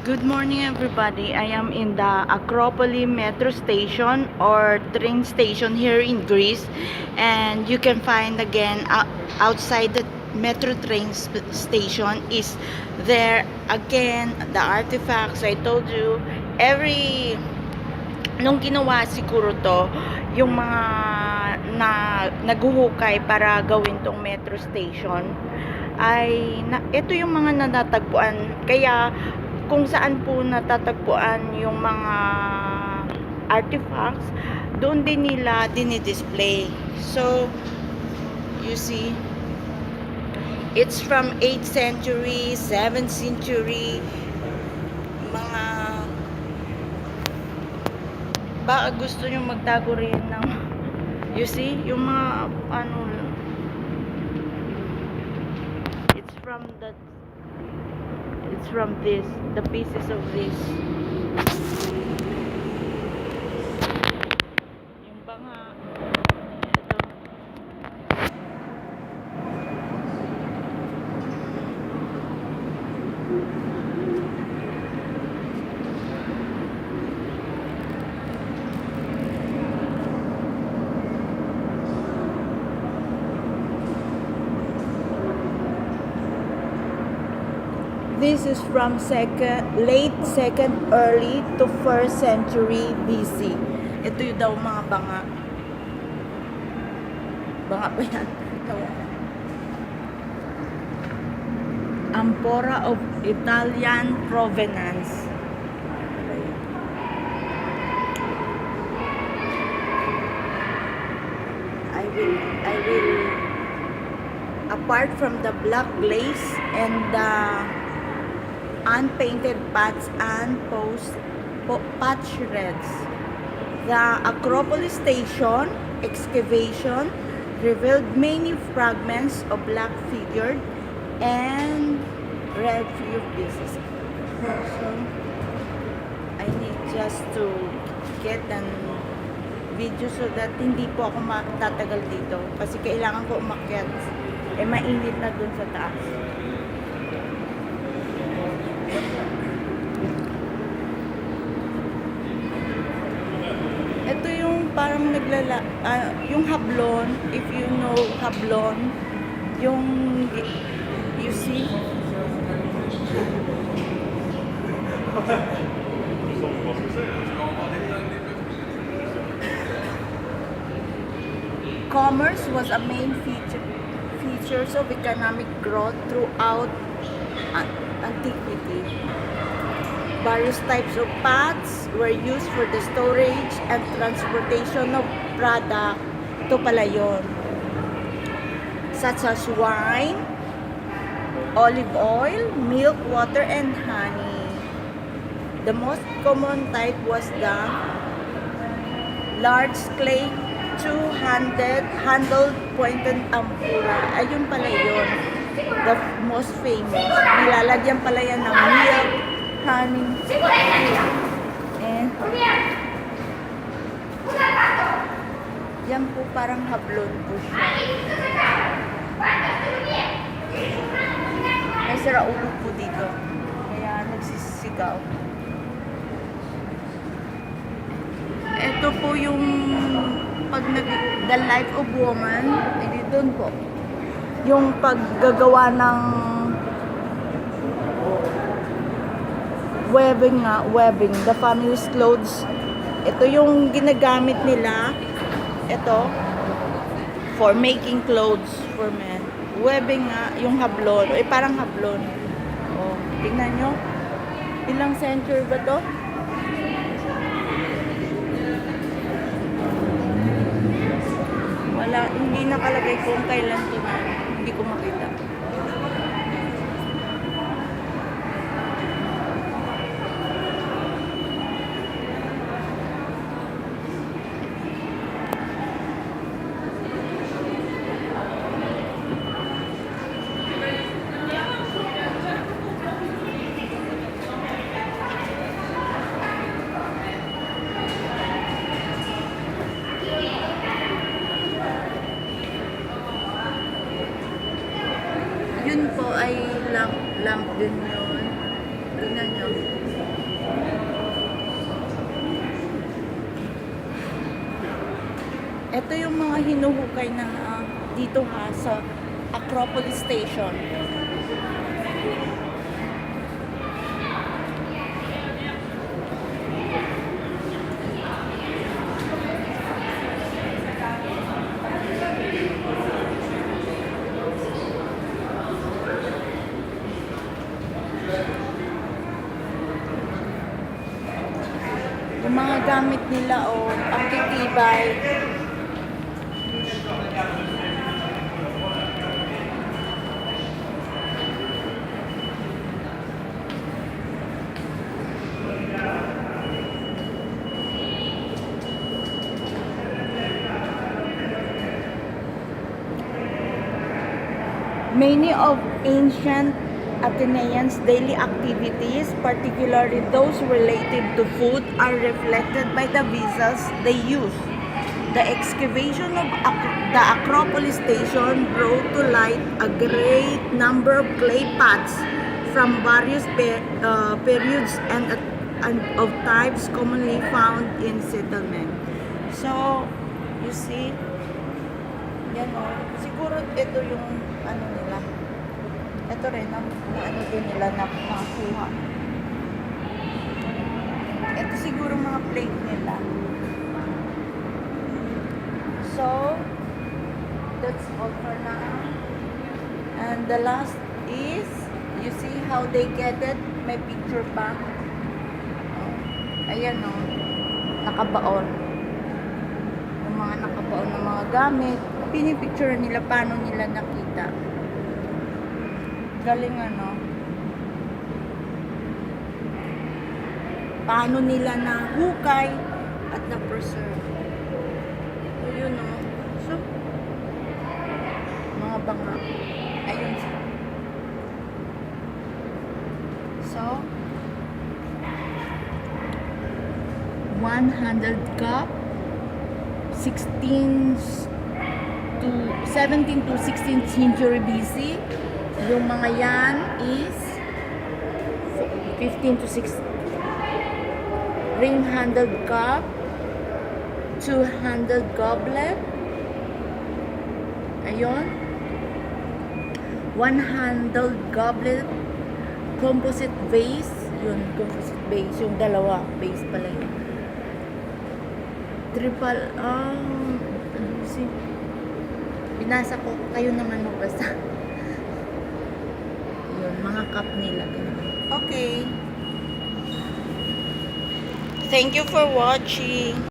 Good morning, everybody. I am in the Acropoly metro station or train station here in Greece, and you can find again outside the metro train station is there again the artifacts I told you. Nung ginawa siguro to, yung mga naguhukay para gawin tong metro station ito yung mga natatagpuan, kaya kung saan po natatagpuan yung mga artifacts, doon din nila dinidisplay. So you see, it's from 8th century, 7th century, mga baka gusto nyo magtago rin ng you see, yung mga it's from this, the pieces of this. Yung banga, ito. This is from late 2nd, early to 1st century BC. Ito yung daw mga banga. Banga pa yan. Amphora of Italian provenance. I will apart from the black glaze and the unpainted pots and pot shreds, the Acropolis station excavation revealed many fragments of black figured and red figured pieces. So I need just to get an video so that hindi po ako matatagal dito kasi kailangan ko umakyat, mainit na dun sa taas. Ito yung parang yung hablon, if you know hablon, yung you see, commerce was a main features of economic growth throughout antiquity. Various types of pots were used for the storage and transportation of product to palayon, such as wine, olive oil, milk, water, and honey. The most common type was the large clay two-handled pointed amphora. Ayun pala yun, the most famous. Nilalagyan pala yan ng milk, honey, and yan po parang hablon po siya. May saraulo po dito, kaya nagsisigaw. Ito po yung the life of woman, doon po yung paggagawa ng webbing, the family's clothes. Ito yung ginagamit nila, ito for making clothes for men. Webbing nga, yung hablon, parang hablon. Oh, tingnan nyo, ilang century ba to? Wala, hindi nakalagay kung kailan ito na, hindi ko makita. Ito yung mga hinuhukay na dito sa Acropolis Station. Yung mga gamit nila pangtitibay. Many of ancient Athenians' daily activities, particularly those related to food, are reflected by the vessels they use. The excavation of the Acropolis station brought to light a great number of clay pots from various periods and of types commonly found in settlement. So, you see, yan o. Siguro ito yung ano nila. Ito rin na ano din nila na makuha. Ito siguro mga plate nila. So, that's all for now. And the last is, you see how they get it? May picture pa. Ayan o. Nakabaon. Yung mga nakabaon ng mga gamit. Pinipicture nila paano nila nakita. Galing ano. Paano nila nahukay at na-preserve. So, yun o. So, mga banga. Ayun. So, 100 cup, 17 to 16th century BC. Yung mga yan is 15 to 16. Ring-handled cup, 2-handled goblet. Ayun. 1-handled goblet, composite vase. Yun, composite vase. Yung dalawa, vase pala yun. Triple, see, binasa ko, kayo naman magbasa. Yun, mga cup nila. Okay. Thank you for watching.